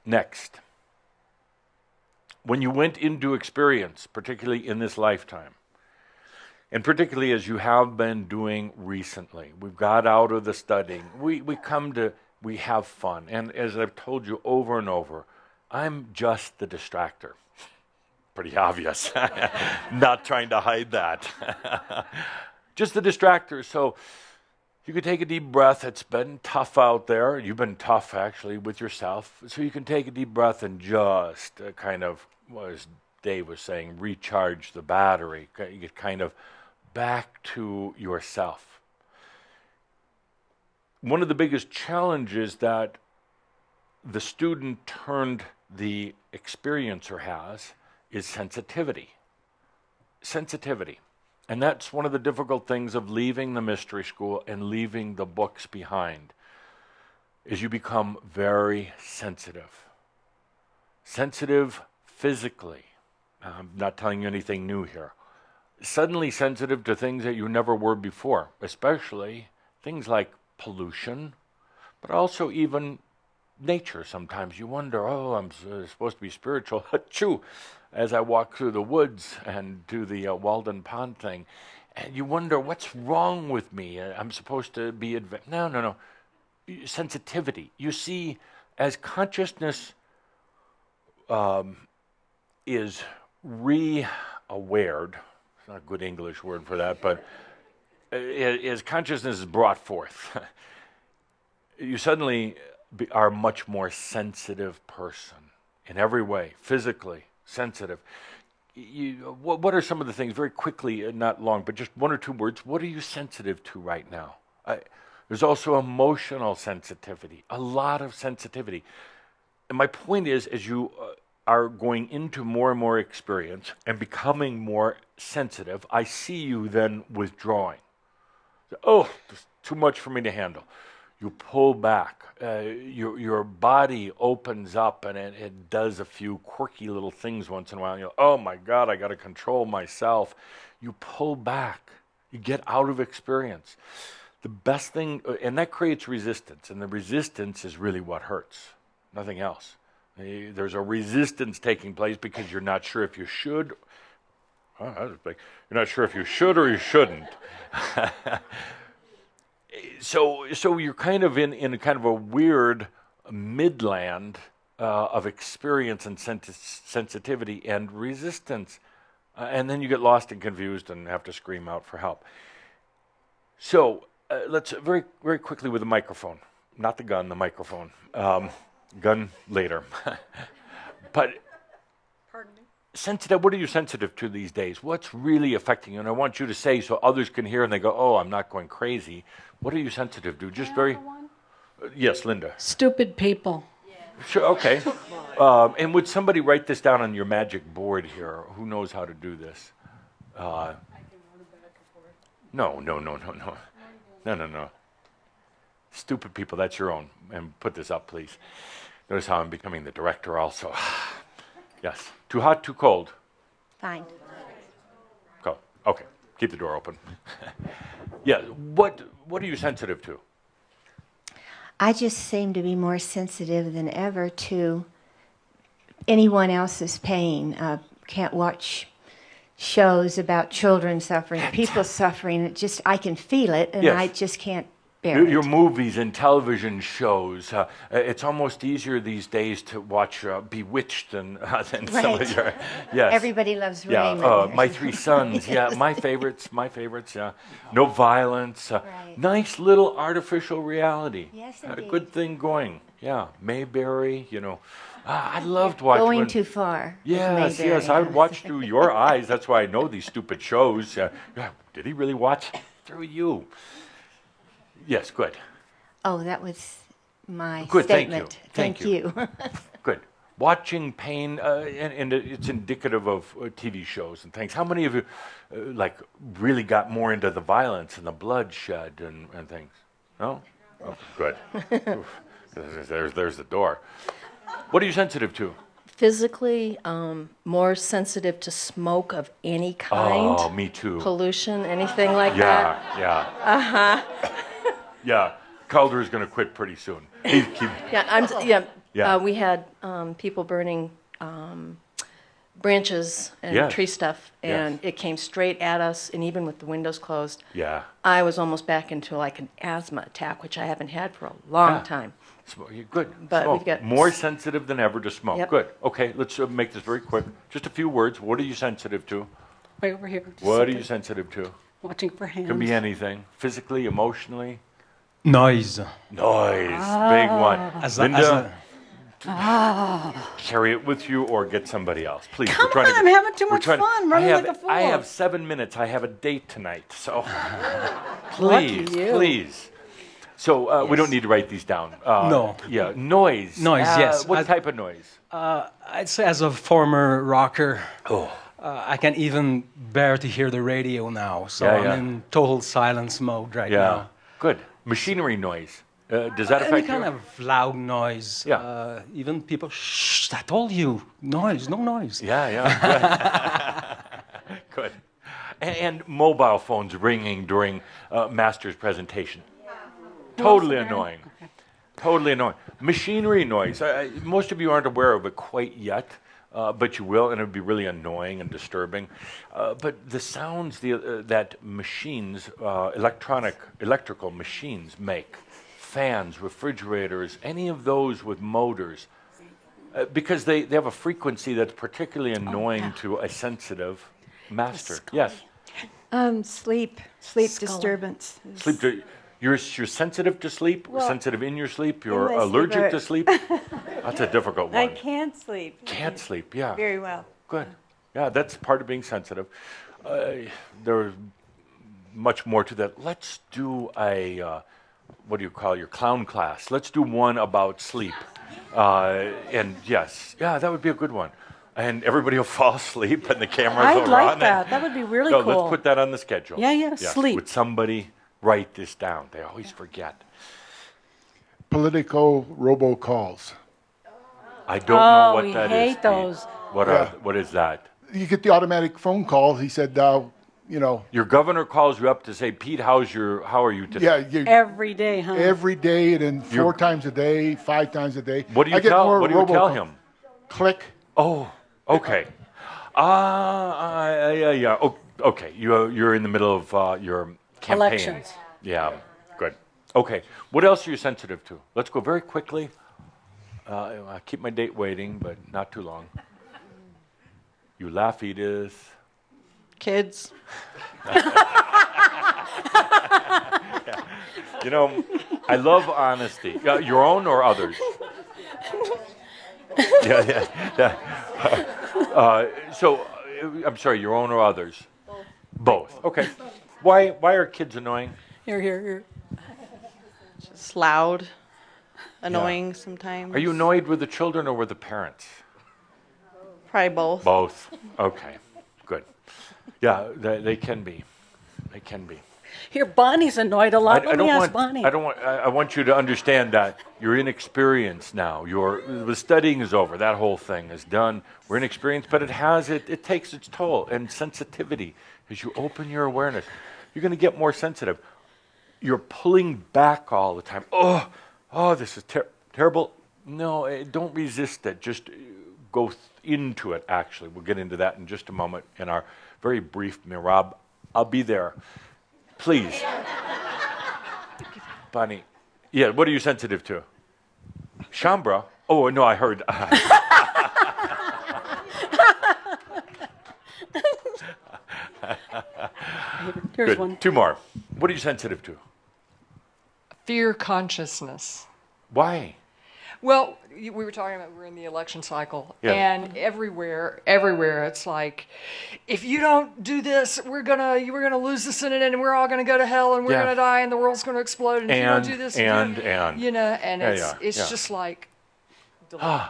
Next, when you went into experience, particularly in this lifetime, and particularly as you have been doing recently, we've got out of the studying, we have fun. And as I've told you over and over, I'm just the distractor. Pretty obvious. Not trying to hide that. Just the distractor. So you can take a deep breath. It's been tough out there. You've been tough, actually, with yourself. So you can take a deep breath and just kind of, as Dave was saying, recharge the battery. You get kind of back to yourself. One of the biggest challenges that the student turned the experiencer has is sensitivity. Sensitivity. And that's one of the difficult things of leaving the mystery school and leaving the books behind, is you become very sensitive. Sensitive physically. I'm not telling you anything new here. Suddenly sensitive to things that you never were before, especially things like pollution, but also even nature. Sometimes you wonder, oh, I'm supposed to be spiritual. Achoo! As I walk through the woods and do the Walden Pond thing, and you wonder, what's wrong with me? I'm supposed to be No. Sensitivity. You see, as consciousness is re-awared, it's not a good English word for that, but as consciousness is brought forth, you suddenly are a much more sensitive person in every way, physically sensitive. What are some of the things, very quickly, not long, but just one or two words, what are you sensitive to right now? There's also emotional sensitivity, a lot of sensitivity. And my point is, as you are going into more and more experience and becoming more sensitive, I see you then withdrawing. Oh, there's too much for me to handle. You pull back. Your body opens up and it does a few quirky little things once in a while. You go, oh my God, I got to control myself. You pull back. You get out of experience. The best thing, and that creates resistance, and the resistance is really what hurts, nothing else. There's a resistance taking place because you're not sure if you should. Oh, that was big. You're not sure if you should or you shouldn't. So you're kind of in a kind of a weird midland of experience and sensitivity and resistance. And then you get lost and confused and have to scream out for help. So let's very, very quickly with the microphone. Not the gun, the microphone. Gun later. But Pardon me? sensitive, what are you sensitive to these days? What's really affecting you? And I want you to say so others can hear and they go, oh, I'm not going crazy. What are you sensitive to? Just very... yes, Linda. Stupid people. Sure, okay. And would somebody write this down on your magic board here? Who knows how to do this? I can run it back and forth. No. Stupid people, that's your own. And put this up, please. Notice how I'm becoming the director also. Yes. Too hot, too cold? Fine. Go. Okay. Keep the door open. Yeah. What are you sensitive to? I just seem to be more sensitive than ever to anyone else's pain. Can't watch shows about children suffering, people suffering. I can feel it, and yes. I just can't bear it. Your movies and television shows, it's almost easier these days to watch Bewitched than some of your... Yes. Everybody loves yeah, Raymond. My Three Sons, yes. my favorites, yeah. No violence, right. Nice little artificial reality. Yes, Had a indeed. good thing going, yeah. Mayberry, I loved watching... Going too far. Yes, I would watch through your eyes. That's why I know these stupid shows. Did he really watch through you? Yes, good. Oh, that was my good, statement. Thank you. Good. Watching pain, and it's indicative of TV shows and things. How many of you, really got more into the violence and the bloodshed and things? No? Oh, good. There's the door. What are you sensitive to? Physically, more sensitive to smoke of any kind. Oh, me too. Pollution, anything like that. Yeah. Uh-huh. Yeah, Calder's going to quit pretty soon. Yeah, Yeah. We had people burning branches and Yes. tree stuff, and Yes. it came straight at us, and even with the windows closed, Yeah. I was almost back into like an asthma attack, which I haven't had for a long Yeah. time. You're good. But Smoke. we've got- More sensitive than ever to smoke. Yep. Good. Okay, let's make this very quick. Just a few words. What are you sensitive to? Way over here. Just What are you something. sensitive to? Watching for hands. Can be anything. Physically, emotionally. Noise. Noise. Big one. As Linda, carry it with you or get somebody else. Please. Come we're trying on, I'm having too much fun, I running have, like a fool. I have 7 minutes. I have a date tonight. So please, you. please. So we don't need to write these down. No. Yeah. Noise. Noise, yes. What type of noise? I'd say as a former rocker, Oh. I can even bear to hear the radio now. So Yeah, I'm yeah. in total silence mode right Yeah. now. Good. Machinery noise. Does that Any affect kind you? of loud noise. Yeah. Even people, shh, I told you, noise, no noise. Yeah, yeah. Good. Good. And mobile phones ringing during master's presentation. Totally annoying. Totally annoying. Machinery noise. Most of you aren't aware of it quite yet, but you will, and it would be really annoying and disturbing. But the sounds that machines, electrical machines make, fans, refrigerators, any of those with motors, because they have a frequency that's particularly annoying to a sensitive master. Yes. Sleep Skull. disturbance. Sleep. You're sensitive to sleep. Well, sensitive in your sleep. You're my sleep, allergic but- to sleep. That's a difficult one. I can't sleep. Can't sleep. Yeah. Very well. Good. Yeah, that's part of being sensitive. There's much more to that. Let's do a what do you call your clown class? Let's do one about sleep. And yes, yeah, that would be a good one. And everybody will fall asleep, and the cameras I'd will like run. that. That would be really No, cool. let's put that on the schedule. Yeah, yeah, Yes. sleep. Would somebody write this down? They always forget. Politico robocalls. I don't know what we that is. hate Pete. those. What is that? You get the automatic phone call. He said, Your governor calls you up to say, Pete, how are you today? yeah, Every day, huh? every day, and then 4 times a day, 5 times a day. What do you I get tell? more What do you tell robocall. him? Click. Oh, okay. Yeah. Oh, okay, you're in the middle of your campaign. Elections. Yeah, good. Okay, what else are you sensitive to? Let's go very quickly. I keep my date waiting, but not too long. You laugh, Edith. Kids. You know, I love honesty. Your own or others? Yeah. So, I'm sorry, your own or others? Both. Okay. Why are kids annoying? Here. It's loud, annoying sometimes. Are you annoyed with the children or with the parents? Probably both. Both. Okay. Good. Yeah, they can be. They can be. Here, Bonnie's annoyed a lot. Let me ask Bonnie. I want you to understand that you're inexperienced now. The studying is over. That whole thing is done. We're inexperienced, but it takes its toll. And sensitivity, as you open your awareness, you're going to get more sensitive. You're pulling back all the time. Oh, this is terrible. No, don't resist it. Just go into it, actually. We'll get into that in just a moment in our very brief Mirab. I'll be there. Please. Bonnie. Yeah, what are you sensitive to? Chambra? Oh, no, I heard. Here's Good. one. 2 more. What are you sensitive to? Fear consciousness. Why? Well, we were talking about we're in the election cycle, Yeah. and everywhere, it's like, if you don't do this, we're gonna lose the Senate, and we're all gonna go to hell, and we're Yeah. gonna die, and the world's gonna explode. And if you don't do this, and. you know, and Yeah, it's yeah. just like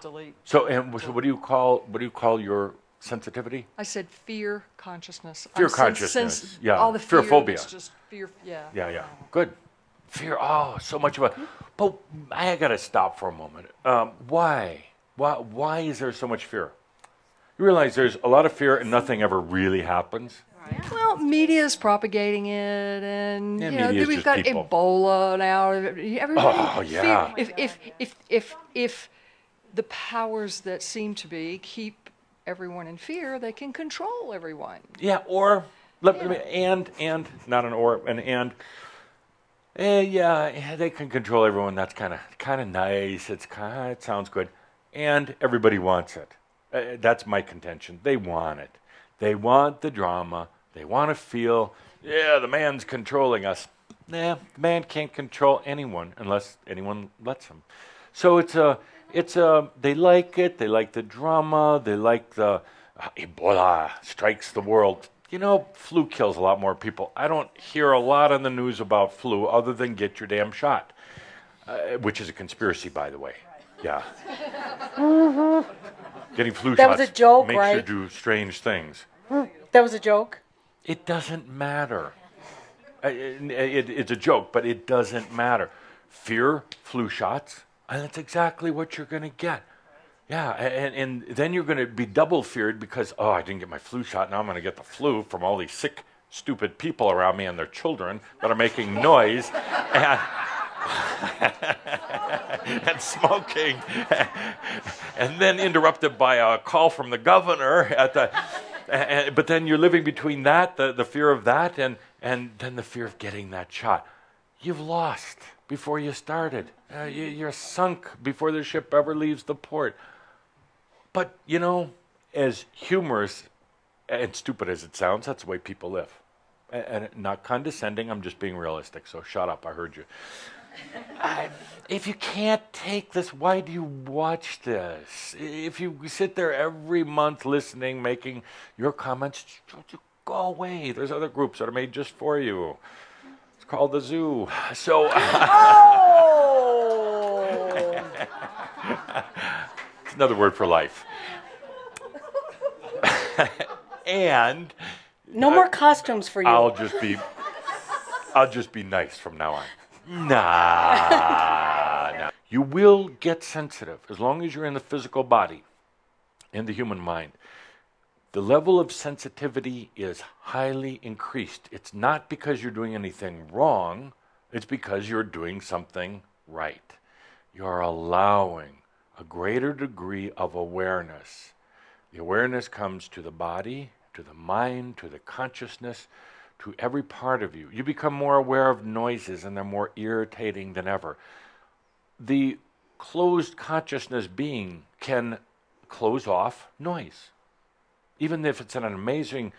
delete. So what do you call your sensitivity? I said fear consciousness. Fear I'm consciousness, yeah. all the fear. Fearphobia. It's just fear. Yeah. Yeah. Good. Fear. Oh, so much of it. But I got to stop for a moment. Why? Why is there so much fear? You realize there's a lot of fear and nothing ever really happens. Well, media is propagating it, and Yeah, you know media is we've just got people. Ebola now. Everybody, Oh, yeah. If the powers that seem to be keep everyone in fear, they can control everyone. Yeah, or let me and not an or an and. Yeah, they can control everyone. That's kind of nice. It sounds good, and everybody wants it. That's my contention. They want it. They want the drama. They want to feel, yeah, the man's controlling us. Nah, the man can't control anyone unless anyone lets him. So they like it. They like the drama. They like the Ebola strikes the world. You know, flu kills a lot more people. I don't hear a lot on the news about flu other than get your damn shot, which is a conspiracy, by the way. Yeah. Getting flu That shots was a joke, makes right? you do strange things. That was a joke. It doesn't matter. It's a joke, but it doesn't matter. Fear, flu shots, and that's exactly what you're going to get. Yeah, and then you're going to be double feared because, oh, I didn't get my flu shot. Now I'm going to get the flu from all these sick, stupid people around me and their children that are making noise and, and smoking. And then interrupted by a call from the governor at the... but then you're living between that, the fear of that, and then the fear of getting that shot. You've lost before you started. You're sunk before the ship ever leaves the port. But, you know, as humorous and stupid as it sounds, that's the way people live. And not condescending, I'm just being realistic, so shut up, I heard you. If you can't take this, why do you watch this? If you sit there every month listening, making your comments, go away. There's other groups that are made just for you. It's called the zoo. So, it's another word for life. And No more costumes for you. I'll just be nice from now on. Nah. You will get sensitive as long as you're in the physical body, in the human mind. The level of sensitivity is highly increased. It's not because you're doing anything wrong. It's because you're doing something right. You're allowing a greater degree of awareness. The awareness comes to the body, to the mind, to the consciousness, to every part of you. You become more aware of noises, and they're more irritating than ever. The closed consciousness being can close off noise. Even if it's in an amazing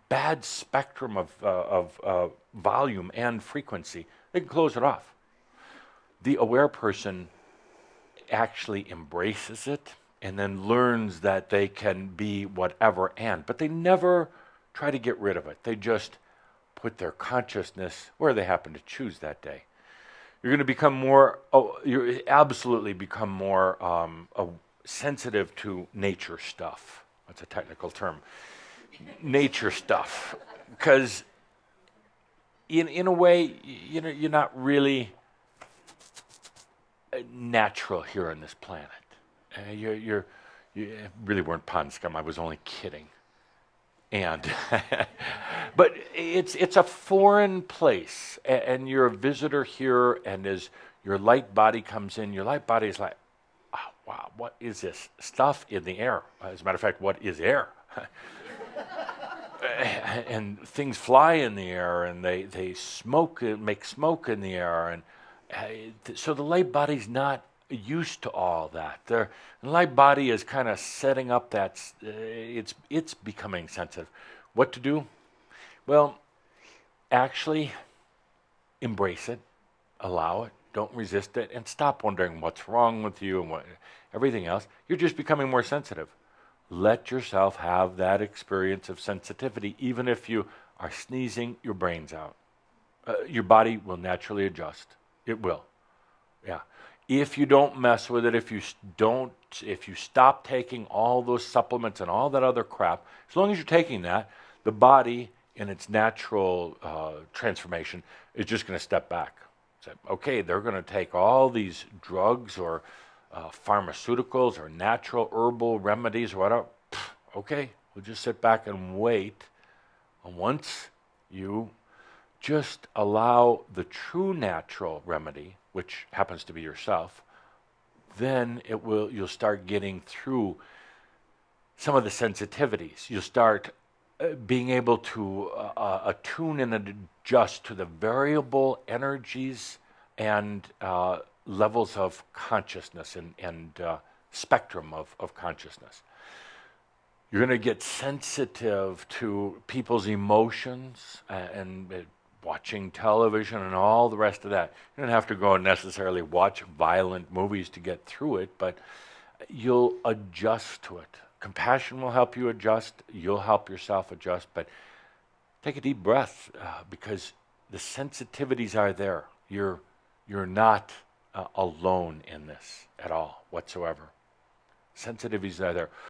bad spectrum of volume and frequency, they can close it off. The aware person actually embraces it and then learns that they can be whatever but they never try to get rid of it. They just put their consciousness where they happen to choose that day. You're going to become more, you absolutely become more sensitive to nature stuff. That's a technical term. Nature stuff. Because in a way, you know, you're not really natural here on this planet. You really weren't pond scum. I was only kidding. And but it's a foreign place, and you're a visitor here. And as your light body comes in, your light body is like, oh, wow, what is this stuff in the air? As a matter of fact, what is air? And things fly in the air, and they smoke, make smoke in the air, and so the light body's not used to all that. The light body is kind of setting up that it's becoming sensitive. What to do? Well, actually embrace it, allow it, don't resist it, and stop wondering what's wrong with you and everything else. You're just becoming more sensitive. Let yourself have that experience of sensitivity. Even if you are sneezing your brains out, your body will naturally adjust. It will. Yeah. If you don't mess with it, if you stop taking all those supplements and all that other crap, as long as you're taking that, the body in its natural transformation is just going to step back. Say, okay, they're going to take all these drugs or pharmaceuticals or natural herbal remedies or whatever. Okay, we'll just sit back and wait. And once you just allow the true natural remedy, which happens to be yourself, then you'll start getting through some of the sensitivities. You'll start being able to attune and adjust to the variable energies and levels of consciousness and spectrum of consciousness. You're going to get sensitive to people's emotions and watching television and all the rest of that. You don't have to go and necessarily watch violent movies to get through it, but you'll adjust to it. Compassion will help you adjust. You'll help yourself adjust, but take a deep breath because the sensitivities are there. You're not alone in this at all whatsoever. Sensitivities are there.